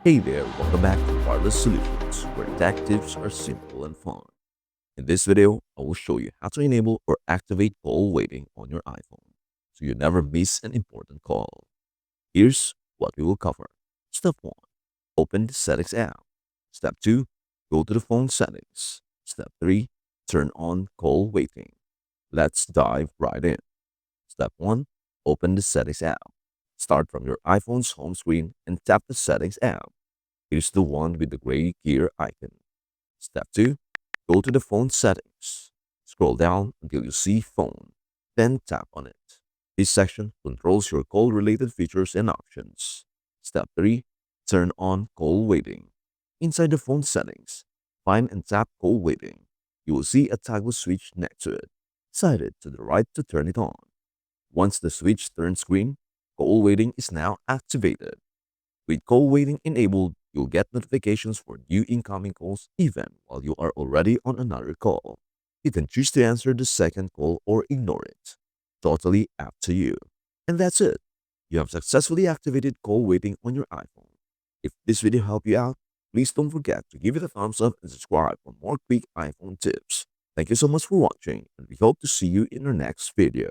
Hey there, welcome back to Wireless Solutions, where tech tips are simple and fun. In this video, I will show you how to enable or activate call waiting on your iPhone so you never miss an important call. Here's what we will cover. Step 1. Open the Settings app. Step 2. Go to the phone settings. Step 3. Turn on call waiting. Let's dive right in. Step 1. Open the Settings app. Start from your iPhone's home screen and tap the Settings app. Here's the one with the gray gear icon. Step 2. Go to the phone settings. Scroll down until you see phone. Then tap on it. This section controls your call-related features and options. Step 3. Turn on call waiting. Inside the phone settings, find and tap call waiting. You will see a toggle switch next to it. Slide it to the right to turn it on. Once the switch turns green, call waiting is now activated. With call waiting enabled, you'll get notifications for new incoming calls even while you are already on another call. You can choose to answer the second call or ignore it. Totally up to you. And that's it. You have successfully activated call waiting on your iPhone. If this video helped you out, please don't forget to give it a thumbs up and subscribe for more quick iPhone tips. Thank you so much for watching, and we hope to see you in our next video.